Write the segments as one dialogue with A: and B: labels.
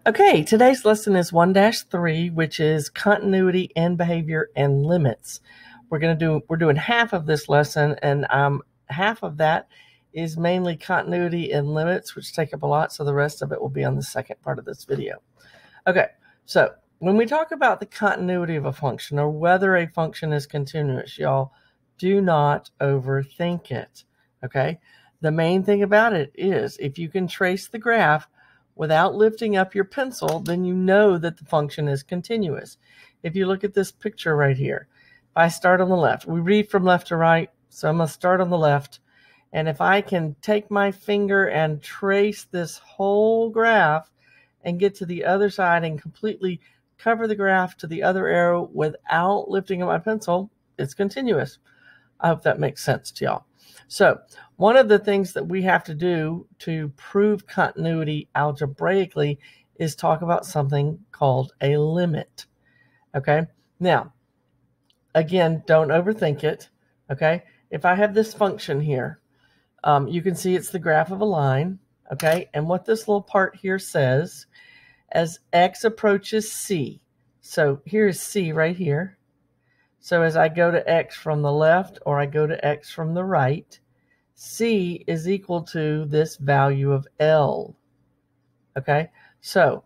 A: Okay, today's lesson is 1-3, which is continuity and behavior and limits. We're doing half of this lesson, and half of that is mainly continuity and limits, which take up a lot, so the rest of it will be on the second part of this video. Okay, so when we talk about the continuity of a function or whether a function is continuous, y'all, do not overthink it, okay? The main thing about it is if you can trace the graph without lifting up your pencil, then you know that the function is continuous. If you look at this picture right here, if I start on the left, we read from left to right, so I'm going to start on the left. And if I can take my finger and trace this whole graph and get to the other side and completely cover the graph to the other arrow without lifting up my pencil, it's continuous. I hope that makes sense to y'all. So one of the things that we have to do to prove continuity algebraically is talk about something called a limit. Okay. Now, again, don't overthink it. Okay. If I have this function here, you can see it's the graph of a line. Okay. And what this little part here says, as x approaches c. So here's c right here. So as I go to x from the left or I go to x from the right, c is equal to this value of L. Okay, so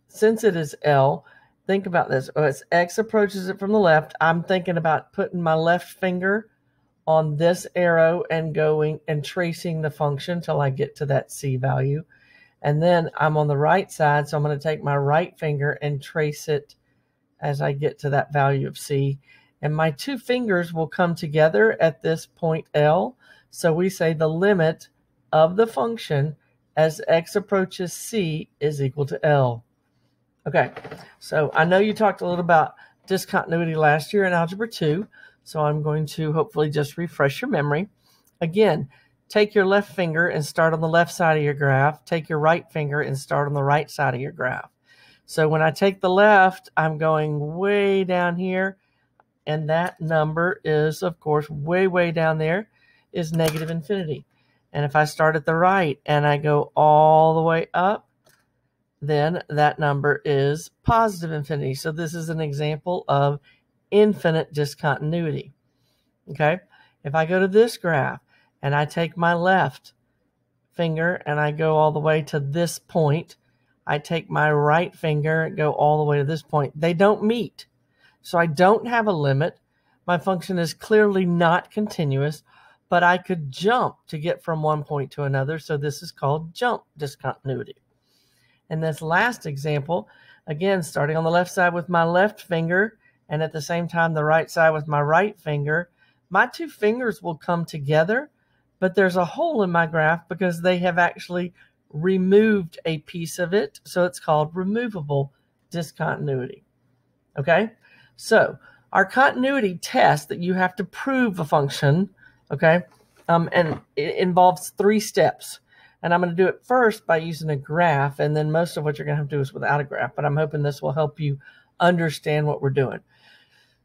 A: since it is L, think about this. As x approaches it from the left, I'm thinking about putting my left finger on this arrow and going and tracing the function till I get to that c value. And then I'm on the right side, so I'm going to take my right finger and trace it as I get to that value of c. And my two fingers will come together at this point L. So we say the limit of the function as x approaches c is equal to L. Okay, so I know you talked a little about discontinuity last year in Algebra 2. So I'm going to hopefully just refresh your memory. Again, take your left finger and start on the left side of your graph. Take your right finger and start on the right side of your graph. So when I take the left, I'm going way down here. And that number is, of course, way down there is negative infinity. And if I start at the right and I go all the way up, then that number is positive infinity. So this is an example of infinite discontinuity. Okay? If I go to this graph and I take my left finger and I go all the way to this point, I take my right finger and go all the way to this point. They don't meet. So I don't have a limit. My function is clearly not continuous, but I could jump to get from one point to another. So this is called jump discontinuity. And this last example, again, starting on the left side with my left finger and at the same time the right side with my right finger, my two fingers will come together, but there's a hole in my graph because they have actually removed a piece of it. So it's called removable discontinuity. Okay? So our continuity test that you have to prove a function, okay, and it involves 3 steps. And I'm going to do it first by using a graph, and then most of what you're going to have to do is without a graph, but I'm hoping this will help you understand what we're doing.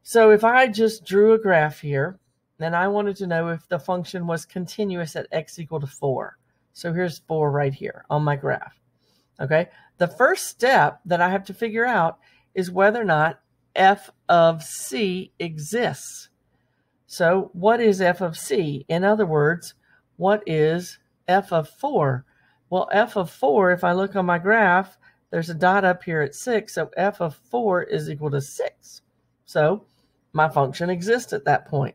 A: So if I just drew a graph here, then I wanted to know if the function was continuous at x equal to 4. So here's 4 right here on my graph. Okay, the first step that I have to figure out is whether or not f of c exists. So what is f of c? In other words, what is f of 4? Well, f of 4, if I look on my graph, there's a dot up here at 6, so f of 4 is equal to 6. So my function exists at that point.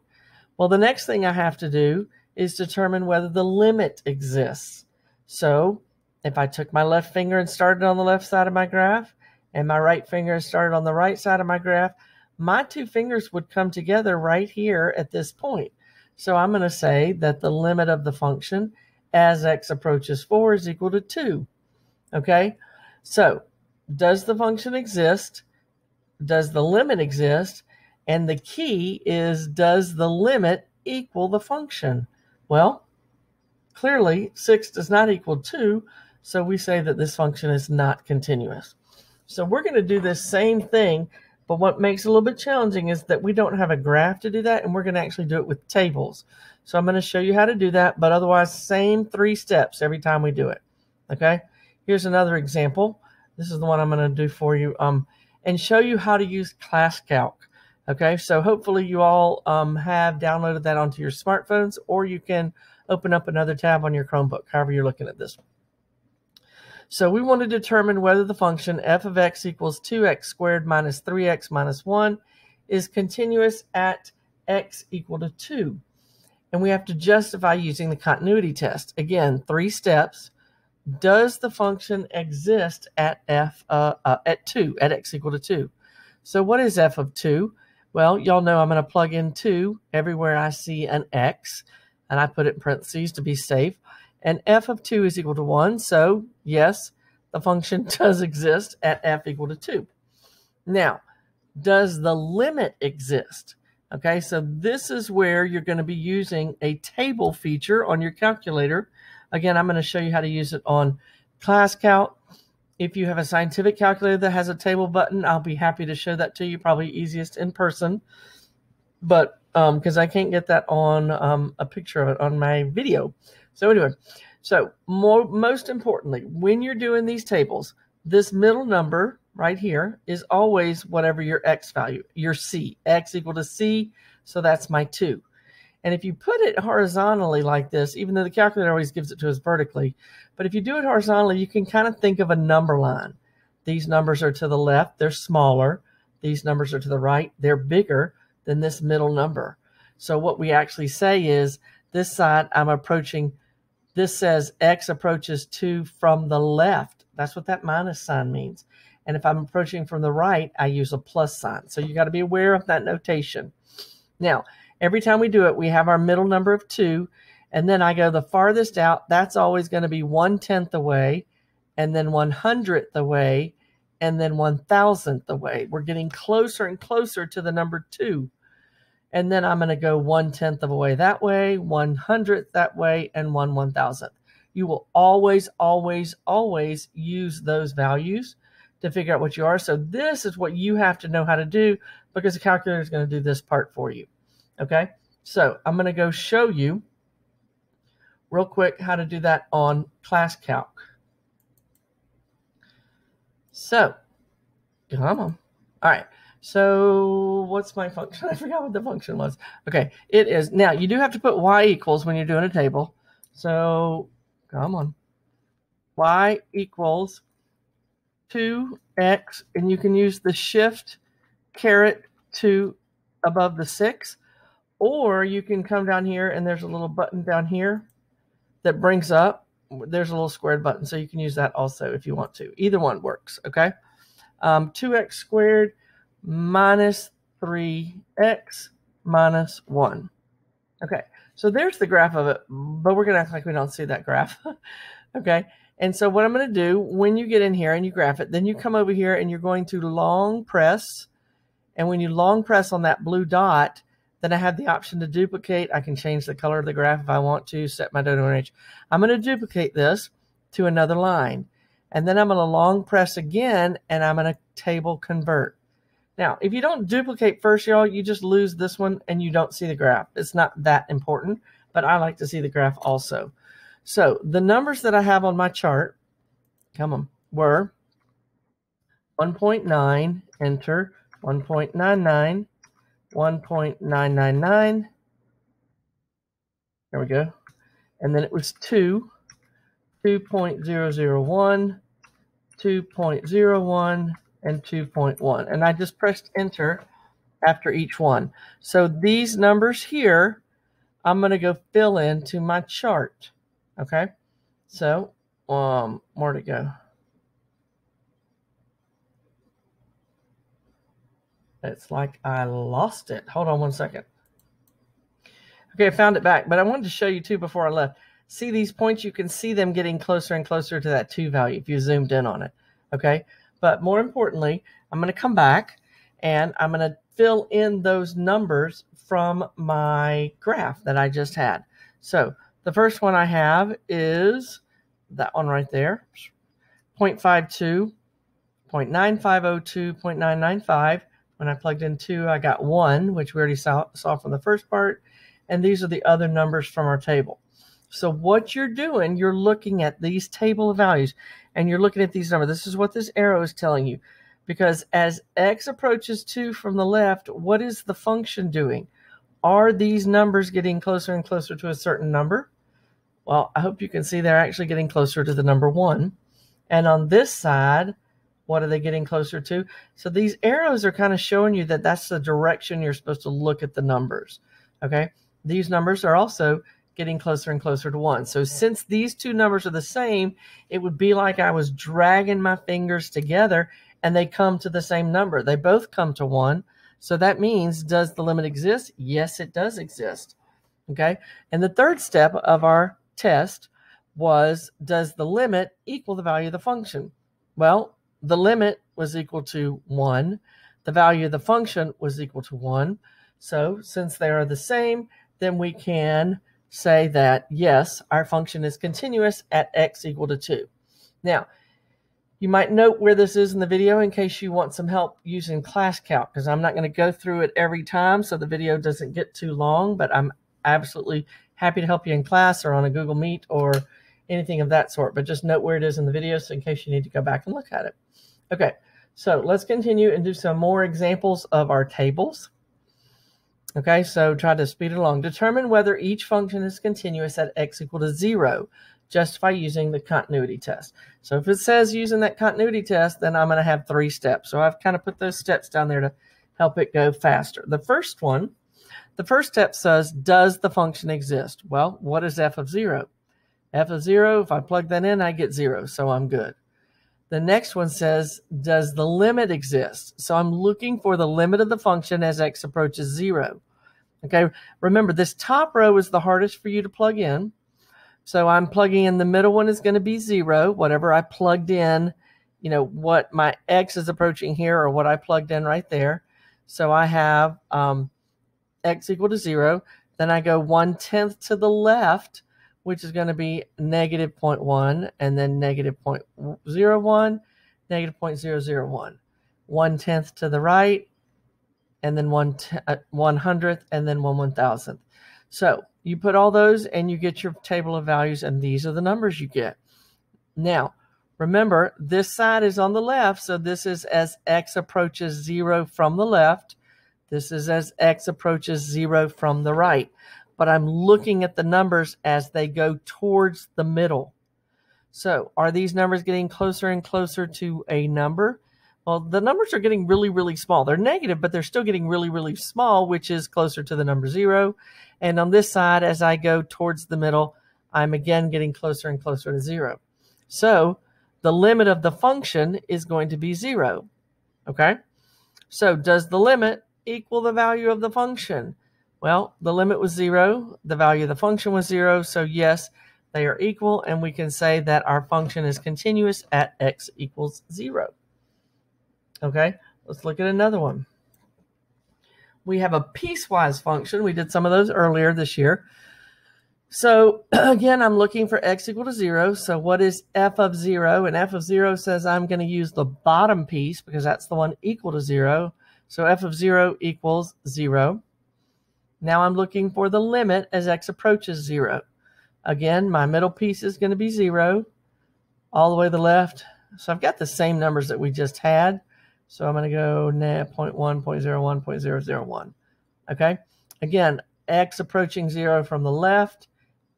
A: Well, the next thing I have to do is determine whether the limit exists. So if I took my left finger and started on the left side of my graph, and my right finger started on the right side of my graph, my two fingers would come together right here at this point. So I'm going to say that the limit of the function as x approaches 4 is equal to 2. Okay? So does the function exist? Does the limit exist? And the key is, does the limit equal the function? Well, clearly 6 does not equal 2, so we say that this function is not continuous. So we're going to do this same thing, but what makes it a little bit challenging is that we don't have a graph to do that, and we're going to actually do it with tables. So I'm going to show you how to do that, but otherwise same 3 steps every time we do it. Okay? Here's another example. This is the one I'm going to do for you, and show you how to use class calc. Okay, so hopefully you all have downloaded that onto your smartphones, or you can open up another tab on your Chromebook, however you're looking at this. So we want to determine whether the function f of x equals 2x squared minus 3x minus 1 is continuous at x equal to 2. And we have to justify using the continuity test. Again, 3 steps. Does the function exist at at 2, at x equal to 2? So what is f of 2? Well, y'all know I'm going to plug in 2 everywhere I see an x, and I put it in parentheses to be safe. And f of 2 is equal to 1, so yes, the function does exist at f equal to 2. Now, does the limit exist? Okay, so this is where you're going to be using a table feature on your calculator. Again, I'm going to show you how to use it on class calc. If you have a scientific calculator that has a table button, I'll be happy to show that to you, probably easiest in person. But because I can't get that on a picture of it on my video. So anyway, so most importantly, when you're doing these tables, this middle number right here is always whatever your x value, your c, x equal to c, so that's my 2. And if you put it horizontally like this, even though the calculator always gives it to us vertically, but if you do it horizontally, you can kind of think of a number line. These numbers are to the left, they're smaller. These numbers are to the right, they're bigger than this middle number. So what we actually say is, this side I'm approaching, this says x approaches 2 from the left. That's what that minus sign means. And if I'm approaching from the right, I use a plus sign. So you got to be aware of that notation. Now, every time we do it, we have our middle number of 2, and then I go the farthest out. That's always going to be 1/10 away, and then 100th away, and then 1,000th away. We're getting closer and closer to the number 2. And then I'm going to go 1/10 of a way that way, 100th that way, and 1/1000th. You will always, always, always use those values to figure out what you are. So this is what you have to know how to do, because the calculator is going to do this part for you. Okay, so I'm going to go show you real quick how to do that on class calc. So, come on. All right. So what's my function? I forgot what the function was. Okay, it is, now you do have to put y equals when you're doing a table. So come on. Y equals 2x, and you can use the shift caret 2 above the 6, or you can come down here and there's a little button down here that brings up, there's a little squared button, so you can use that also if you want to. Either one works, okay? 2x squared minus 3x minus 1. Okay, so there's the graph of it, but we're going to act like we don't see that graph. Okay, and so what I'm going to do, when you get in here and you graph it, then you come over here and you're going to long press, and when you long press on that blue dot, then I have the option to duplicate. I can change the color of the graph if I want to, set my dodo range. I'm going to duplicate this to another line, and then I'm going to long press again, and I'm going to table convert. Now, if you don't duplicate first, y'all, you just lose this one and you don't see the graph. It's not that important, but I like to see the graph also. So the numbers that I have on my chart, come on, were 1.9, enter, 1.99, 1.999, there we go, and then it was 2, 2.001, 2.01, and 2.1, and I just pressed enter after each one. So these numbers here, I'm going to go fill into my chart. Okay, so where to go? It's like I lost it. Hold on one second. Okay, I found it back, but I wanted to show you too before I left. See these points? You can see them getting closer and closer to that 2 value if you zoomed in on it. Okay, but more importantly, I'm going to come back and I'm going to fill in those numbers from my graph that I just had. So the first one I have is that one right there, 0.52, 0.9502, 0.995. When I plugged in 2, I got 1, which we already saw from the first part. And these are the other numbers from our table. So what you're doing, you're looking at these table of values, and you're looking at these numbers. This is what this arrow is telling you. Because as x approaches 2 from the left, what is the function doing? Are these numbers getting closer and closer to a certain number? Well, I hope you can see they're actually getting closer to the number 1. And on this side, what are they getting closer to? So these arrows are kind of showing you that that's the direction you're supposed to look at the numbers. Okay? These numbers are also getting closer and closer to 1. So since these two numbers are the same, it would be like I was dragging my fingers together and they come to the same number. They both come to 1. So that means, does the limit exist? Yes, it does exist. Okay? And the third step of our test was, does the limit equal the value of the function? Well, the limit was equal to 1. The value of the function was equal to 1. So since they are the same, then we can say that, yes, our function is continuous at x equal to 2. Now, you might note where this is in the video in case you want some help using class calc, because I'm not going to go through it every time so the video doesn't get too long, but I'm absolutely happy to help you in class or on a Google Meet or anything of that sort. But just note where it is in the video so in case you need to go back and look at it. Okay, so let's continue and do some more examples of our tables. Okay, so try to speed it along. Determine whether each function is continuous at x equal to 0. Justify using the continuity test. So if it says using that continuity test, then I'm going to have 3 steps. So I've kind of put those steps down there to help it go faster. The first step says, does the function exist? Well, what is f of 0? F of 0, if I plug that in, I get 0, so I'm good. The next one says, does the limit exist? So I'm looking for the limit of the function as x approaches 0. Okay, remember this top row is the hardest for you to plug in. So I'm plugging in the middle one is going to be 0, whatever I plugged in, you know, what my x is approaching here or what I plugged in right there. So I have x equal to 0. Then I go 1/10 to the left, which is going to be negative 0.1, and then negative 0.01, negative 0.001. 1/10 to the right, and then 1/100th, and then 1/1000th. So you put all those and you get your table of values, and these are the numbers you get. Now, remember, this side is on the left, so this is as x approaches 0 from the left. This is as x approaches 0 from the right. But I'm looking at the numbers as they go towards the middle. So are these numbers getting closer and closer to a number? Well, the numbers are getting really, really small. They're negative, but they're still getting really, really small, which is closer to the number 0. And on this side, as I go towards the middle, I'm again getting closer and closer to 0. So the limit of the function is going to be 0. Okay? So does the limit equal the value of the function? Well, the limit was 0. The value of the function was 0. So yes, they are equal. And we can say that our function is continuous at x equals 0. Okay, let's look at another one. We have a piecewise function. We did some of those earlier this year. So again, I'm looking for x equal to 0. So what is f of 0? And f of 0 says I'm going to use the bottom piece because that's the one equal to 0. So f of 0 equals 0. Now I'm looking for the limit as x approaches 0. Again, my middle piece is going to be 0 all the way to the left. So I've got the same numbers that we just had. So I'm going to go 0.1, 0.01, 0.001. Okay? Again, x approaching 0 from the left,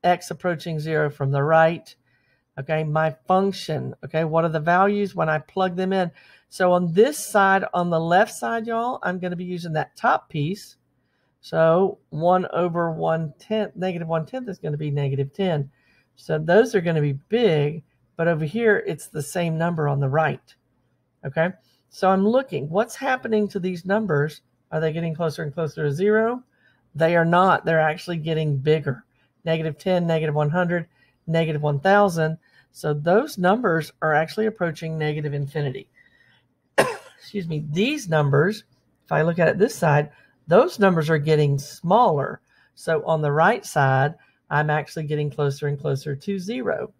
A: x approaching 0 from the right. Okay, my function. Okay, what are the values when I plug them in? So on this side, on the left side, y'all, I'm going to be using that top piece. So 1 over 1/10, negative 1/10 is going to be negative 10. So those are going to be big, but over here, it's the same number on the right. Okay? So I'm looking, what's happening to these numbers? Are they getting closer and closer to 0? They are not. They're actually getting bigger. Negative 10, negative 100, negative 1,000. So those numbers are actually approaching negative infinity. Excuse me. These numbers, if I look at it this side, those numbers are getting smaller. So on the right side, I'm actually getting closer and closer to 0.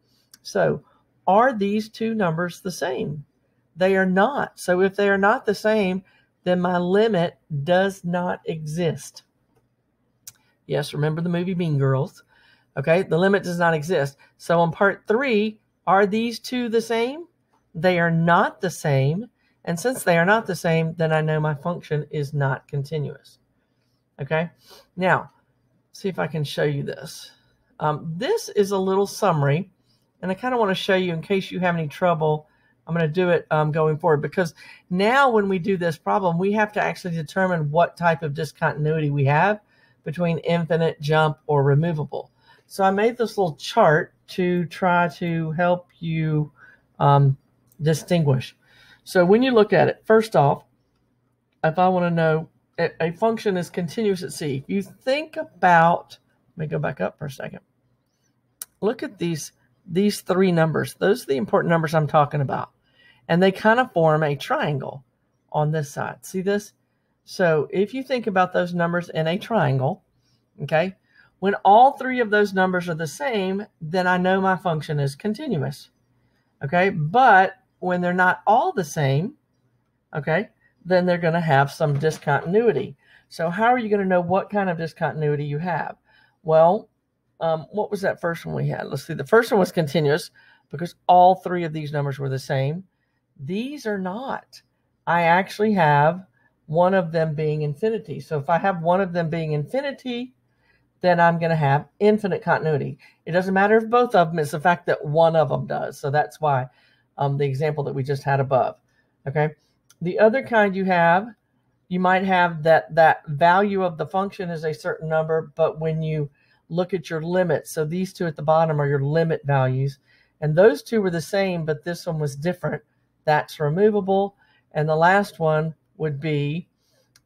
A: So are these two numbers the same? They are not. So if they are not the same, then my limit does not exist. Yes, remember the movie Mean Girls. Okay, the limit does not exist. So on part 3, are these two the same? They are not the same. And since they are not the same, then I know my function is not continuous. Okay, now, see if I can show you this. This is a little summary, and I kind of want to show you in case you have any trouble. I'm going to do it going forward, because now when we do this problem, we have to actually determine what type of discontinuity we have between infinite, jump, or removable. So I made this little chart to try to help you distinguish. So when you look at it, first off, if I want to know a function is continuous at C, if you think about, let me go back up for a second. Look at these 3 numbers. Those are the important numbers I'm talking about. And they kind of form a triangle on this side. See this? So if you think about those numbers in a triangle, okay, when all 3 of those numbers are the same, then I know my function is continuous. Okay, but when they're not all the same, okay, then they're going to have some discontinuity. So how are you going to know what kind of discontinuity you have? Well, what was that first one we had? Let's see. The first one was continuous because all 3 of these numbers were the same. These are not. I actually have one of them being infinity. So if I have one of them being infinity, then I'm going to have infinite continuity. It doesn't matter if both of them, it's the fact that one of them does. So that's why the example that we just had above. Okay. The other kind you might have that value of the function is a certain number, but when you look at your limit, so these 2 at the bottom are your limit values, and those 2 were the same, but this one was different. That's removable. And the last one would be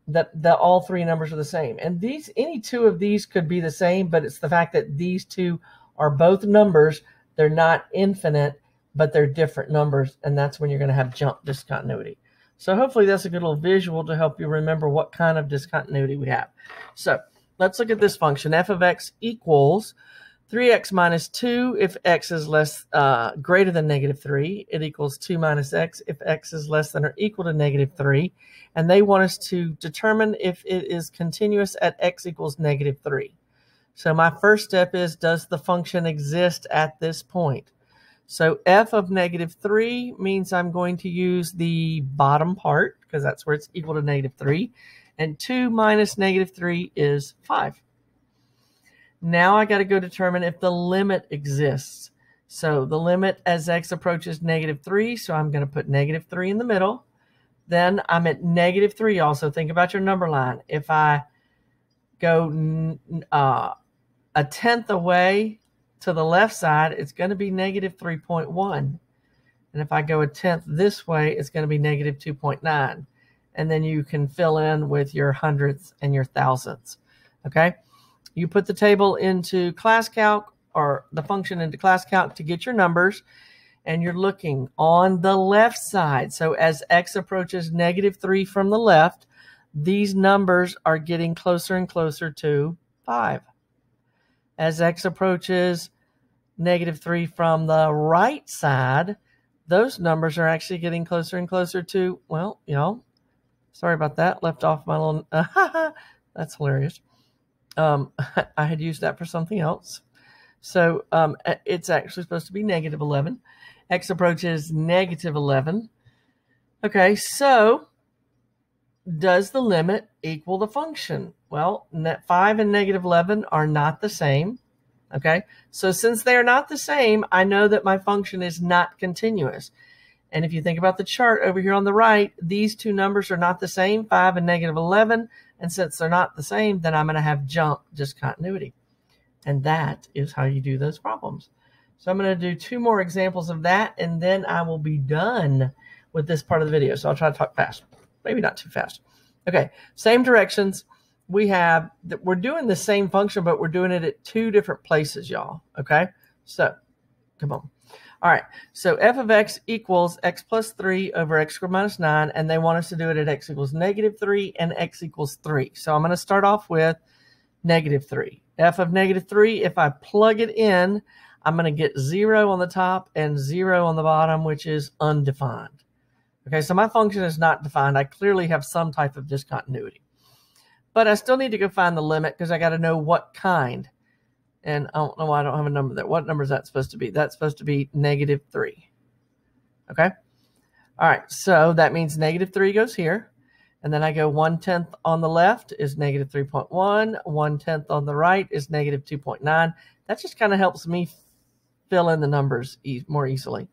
A: that all 3 numbers are the same. And any 2 of these could be the same, but it's the fact that these 2 are both numbers. They're not infinite, but they're different numbers, and that's when you're going to have jump discontinuity. So hopefully that's a good little visual to help you remember what kind of discontinuity we have. So let's look at this function. F of x equals 3x minus 2 if x is greater than negative 3. It equals 2 minus x if x is less than or equal to negative 3. And they want us to determine if it is continuous at x equals negative 3. So my first step is, does the function exist at this point? So f of negative 3 means I'm going to use the bottom part because that's where it's equal to negative 3. And 2 minus negative 3 is 5. Now I got to go determine if the limit exists. So the limit as x approaches negative 3, so I'm going to put negative 3 in the middle. Then I'm at negative 3 also. Think about your number line. If I go a tenth away to the left side, it's going to be negative 3.1. And if I go a tenth this way, it's going to be negative 2.9. And then you can fill in with your hundredths and your thousandths. Okay? You put the table into ClassCalc or the function into ClassCalc to get your numbers, and you're looking on the left side. So as x approaches negative 3 from the left, these numbers are getting closer and closer to 5. As x approaches negative 3 from the right side, those numbers are actually getting closer and closer to, well, sorry about that. Left off my little, that's hilarious. I had used that for something else. So it's actually supposed to be negative 11. X approaches negative 11. Okay, so does the limit equal the function? Well, 5 and negative 11 are not the same. Okay, so since they are not the same, I know that my function is not continuous. And if you think about the chart over here on the right, these 2 numbers are not the same, 5 and negative 11. And since they're not the same, then I'm going to have jump discontinuity. And that is how you do those problems. So I'm going to do 2 more examples of that, and then I will be done with this part of the video. So I'll try to talk fast. Maybe not too fast. Okay, same directions. We're doing the same function, but we're doing it at 2 different places, y'all. Okay, so come on. All right, so f of x equals x plus 3 over x squared minus 9, and they want us to do it at x equals negative 3 and x equals 3. So I'm going to start off with negative 3. F of negative 3, if I plug it in, I'm going to get 0 on the top and 0 on the bottom, which is undefined. Okay, so my function is not defined. I clearly have some type of discontinuity. But I still need to go find the limit because I got to know what kind. And I don't know why I don't have a number there. What number is that supposed to be? That's supposed to be -3. Okay? All right, so that means -3 goes here. And then I go 1/10 on the left is -3.1. 1/10 on the right is -2.9. That just kind of helps me fill in the numbers more easily.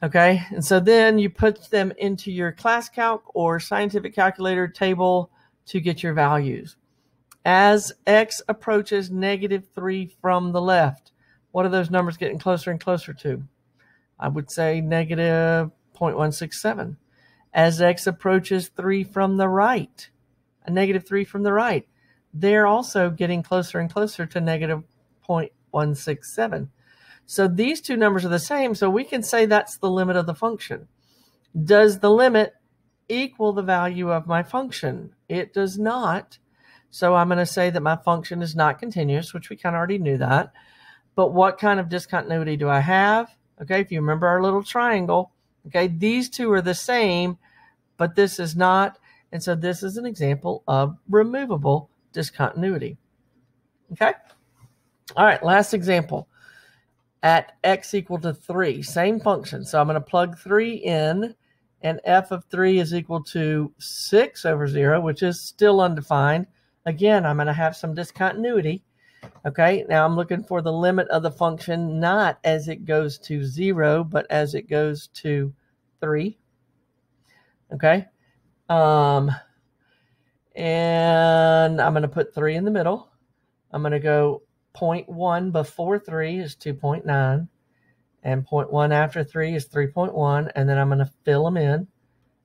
A: Okay, and so then you put them into your class calc or scientific calculator table to get your values. As x approaches -3 from the left, what are those numbers getting closer and closer to? I would say -0.167. As x approaches 3 from the right, a -3 from the right, they're also getting closer and closer to -0.167. So these two numbers are the same, so we can say that's the limit of the function. Does the limit equal the value of my function? It does not. So I'm going to say that my function is not continuous, which we kind of already knew that. But what kind of discontinuity do I have? Okay, if you remember our little triangle, okay, these two are the same, but this is not. And so this is an example of removable discontinuity. Okay? All right, last example. At x equal to 3, same function. So I'm going to plug 3 in, and f of 3 is equal to 6 over 0, which is still undefined. Again, I'm going to have some discontinuity. Okay, now I'm looking for the limit of the function, not as it goes to 0, but as it goes to 3. Okay, and I'm going to put 3 in the middle. I'm going to go 0.1 before 3 is 2.9, and 0.1 after 3 is 3.1, and then I'm going to fill them in,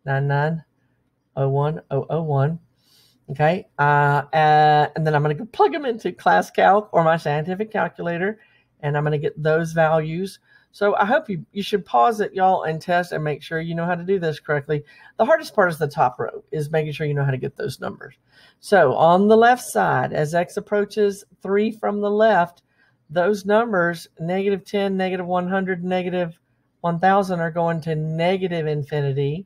A: 9901001. Okay, and then I'm going to plug them into class calc or my scientific calculator, and I'm going to get those values. So I hope you should pause it, y'all, and test and make sure you know how to do this correctly. The hardest part is the top row, is making sure you know how to get those numbers. So on the left side, as x approaches 3 from the left, those numbers, -10, -100, -1000, are going to -infinity.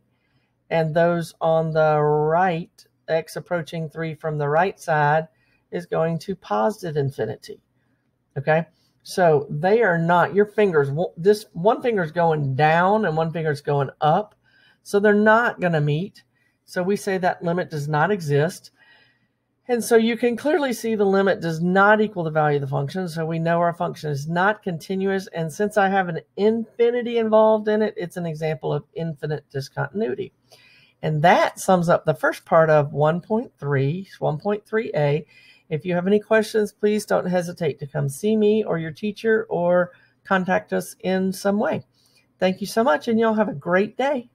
A: And those on the right, x approaching 3 from the right side, is going to positive infinity. Okay, so they are not, your fingers, this one finger is going down and one finger is going up, so they're not going to meet. So we say that limit does not exist. And so you can clearly see the limit does not equal the value of the function, so we know our function is not continuous. And since I have an infinity involved in it, it's an example of infinite discontinuity. And that sums up the first part of 1.3, 1.3a. If you have any questions, please don't hesitate to come see me or your teacher or contact us in some way. Thank you so much, and y'all have a great day.